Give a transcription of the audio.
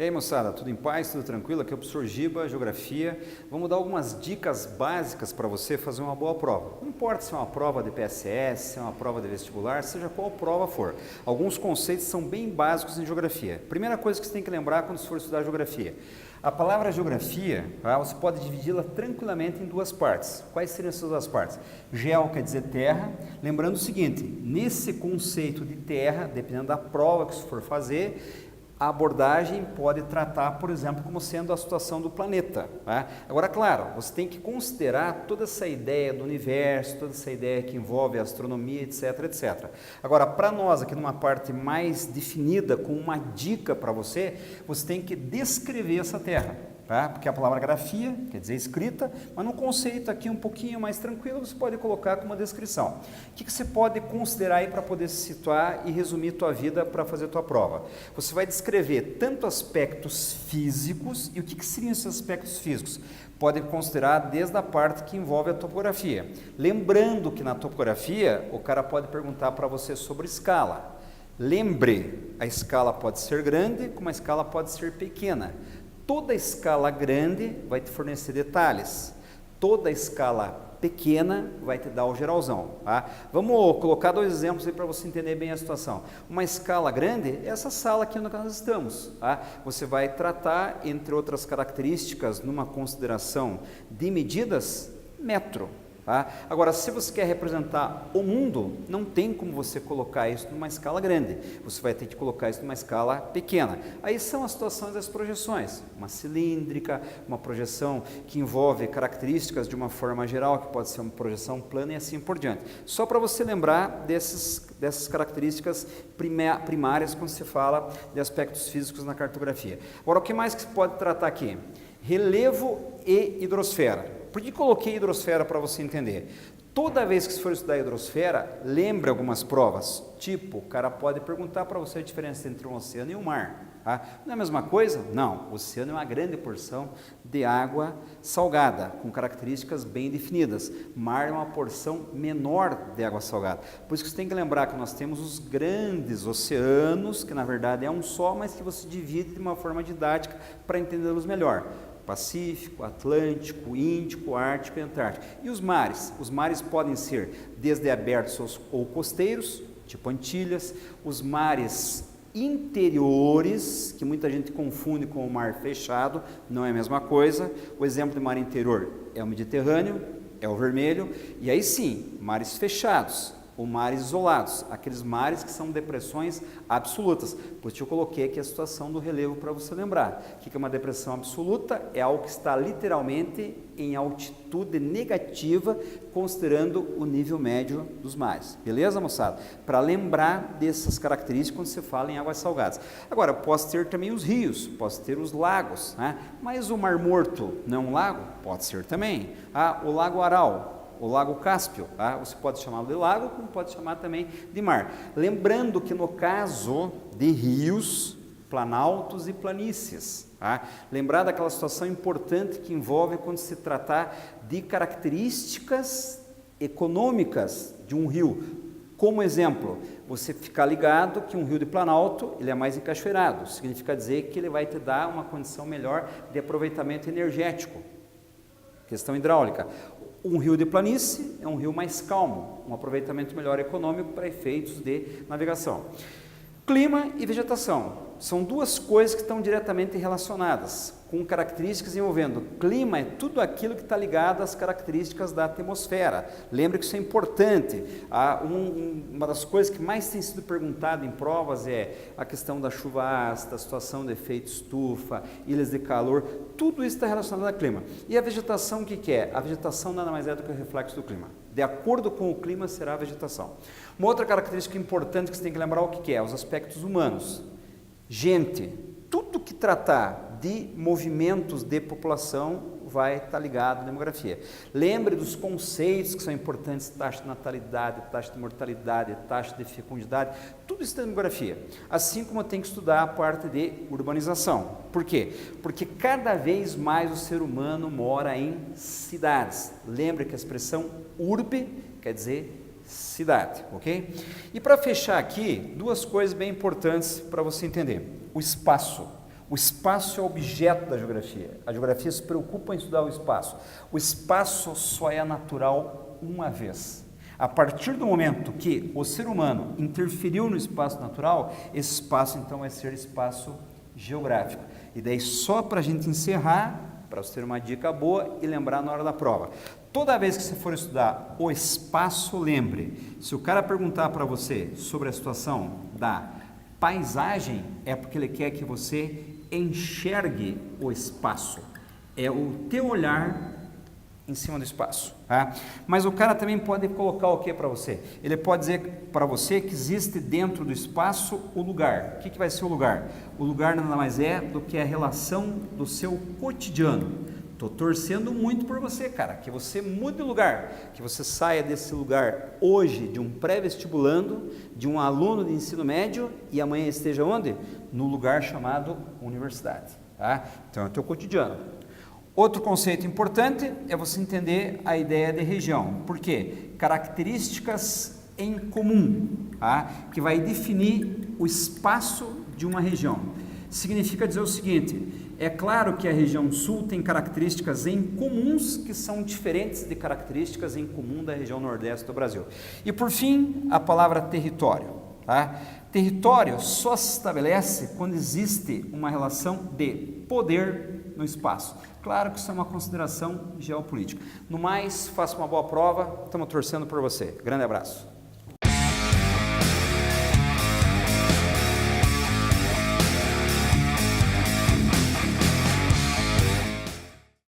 E aí, moçada, tudo em paz, tudo tranquilo? Aqui é o professor Giba, Geografia. Vamos dar algumas dicas básicas para você fazer uma boa prova. Não importa se é uma prova de PSS, se é uma prova de vestibular, seja qual prova for. Alguns conceitos são bem básicos em Geografia. Primeira coisa que você tem que lembrar quando você for estudar Geografia. A palavra Geografia, você pode dividi-la tranquilamente em duas partes. Quais seriam essas duas partes? Geo quer dizer terra. Lembrando o seguinte, nesse conceito de terra, dependendo da prova que você for fazer, a abordagem pode tratar, por exemplo, como sendo a situação do planeta. Tá? Agora, claro, você tem que considerar toda essa ideia do universo, toda essa ideia que envolve a astronomia, etc, etc. Agora, para nós, aqui numa parte mais definida, com uma dica para você, você tem que descrever essa Terra. Tá? Porque a palavra grafia quer dizer escrita, mas num conceito aqui um pouquinho mais tranquilo, você pode colocar como uma descrição. O que você pode considerar aí para poder se situar e resumir tua vida para fazer tua prova? Você vai descrever tanto aspectos físicos, e o que seriam esses aspectos físicos? Pode considerar desde a parte que envolve a topografia. Lembrando que na topografia, o cara pode perguntar para você sobre escala. Lembre, a escala pode ser grande, como a escala pode ser pequena. Toda escala grande vai te fornecer detalhes, toda escala pequena vai te dar o geralzão. Tá? Vamos colocar dois exemplos aí para você entender bem a situação. Uma escala grande é essa sala aqui onde nós estamos. Tá? Você vai tratar, entre outras características, numa consideração de medidas, metro. Tá? Agora, se você quer representar o mundo, não tem como você colocar isso numa escala grande, você vai ter que colocar isso numa escala pequena. Aí são as situações das projeções, uma cilíndrica, uma projeção que envolve características de uma forma geral, que pode ser uma projeção plana e assim por diante. Só para você lembrar dessas características primárias quando se fala de aspectos físicos na cartografia. Agora, o que mais que se pode tratar aqui? Relevo e hidrosfera. Por que coloquei hidrosfera para você entender? Toda vez que você for estudar hidrosfera, lembre algumas provas. Tipo, o cara pode perguntar para você a diferença entre um oceano e um mar. Tá? Não é a mesma coisa? Não. O oceano é uma grande porção de água salgada, com características bem definidas. Mar é uma porção menor de água salgada. Por isso que você tem que lembrar que nós temos os grandes oceanos, que na verdade é um só, mas que você divide de uma forma didática para entendê-los melhor. Pacífico, Atlântico, Índico, Ártico e Antártico. E os mares? Os mares podem ser desde abertos ou costeiros, tipo Antilhas, os mares interiores, que muita gente confunde com o mar fechado, não é a mesma coisa. O exemplo de mar interior é o Mediterrâneo, é o Vermelho, e aí sim, mares fechados, ou mares isolados, aqueles mares que são depressões absolutas. Por isso eu coloquei aqui a situação do relevo para você lembrar. O que é uma depressão absoluta? É algo que está literalmente em altitude negativa, considerando o nível médio dos mares. Beleza, moçada? Para lembrar dessas características quando você fala em águas salgadas. Agora, posso ter também os rios, posso ter os lagos, né? Mas o Mar Morto não é um lago? Pode ser também. O Lago Aral, o Lago Cáspio, tá? Você pode chamá-lo de lago, como pode chamar também de mar. Lembrando que no caso de rios, planaltos e planícies, tá? Lembrar daquela situação importante que envolve quando se tratar de características econômicas de um rio. Como exemplo, você ficar ligado que um rio de planalto, ele é mais encachoeirado, significa dizer que ele vai te dar uma condição melhor de aproveitamento energético, questão hidráulica. Um rio de planície é um rio mais calmo, um aproveitamento melhor econômico para efeitos de navegação. Clima e vegetação são duas coisas que estão diretamente relacionadas, com características envolvendo. Clima é tudo aquilo que está ligado às características da atmosfera. Lembre que isso é importante. Uma das coisas que mais tem sido perguntada em provas é a questão da chuva ácida, a situação de efeito estufa, ilhas de calor, tudo isso está relacionado ao clima. E a vegetação, o que é? A vegetação nada mais é do que o reflexo do clima. De acordo com o clima será a vegetação. Uma outra característica importante que você tem que lembrar o que é? Os aspectos humanos. Gente, tudo que tratar de movimentos de população vai estar ligado à demografia. Lembre dos conceitos que são importantes, taxa de natalidade, taxa de mortalidade, taxa de fecundidade, tudo isso é demografia. Assim como tem que estudar a parte de urbanização. Por quê? Porque cada vez mais o ser humano mora em cidades. Lembre que a expressão urbe quer dizer cidade, ok? E para fechar aqui, duas coisas bem importantes para você entender. O espaço. O espaço é objeto da geografia. A geografia se preocupa em estudar o espaço. O espaço só é natural uma vez. A partir do momento que o ser humano interferiu no espaço natural, esse espaço então vai ser espaço geográfico. E daí só para a gente encerrar, para você ter uma dica boa e lembrar na hora da prova. Toda vez que você for estudar o espaço, lembre, se o cara perguntar para você sobre a situação da paisagem, é porque ele quer que você enxergue o espaço. É o teu olhar em cima do espaço, tá? Mas o cara também pode colocar o que para você? Ele pode dizer para você que existe dentro do espaço o lugar. O que vai ser o lugar? O lugar nada mais é do que a relação do seu cotidiano. Estou torcendo muito por você, cara, que você mude de lugar, que você saia desse lugar hoje de um pré-vestibulando, de um aluno de ensino médio e amanhã esteja onde? No lugar chamado universidade, tá? Então é o teu cotidiano. Outro conceito importante é você entender a ideia de região. Por quê? Características em comum, tá? Que vai definir o espaço de uma região. Significa dizer o seguinte, é claro que a região sul tem características em comuns que são diferentes de características em comum da região nordeste do Brasil. E por fim, a palavra território, tá? Território só se estabelece quando existe uma relação de poder no espaço. Claro que isso é uma consideração geopolítica. No mais, faça uma boa prova, estamos torcendo por você. Grande abraço.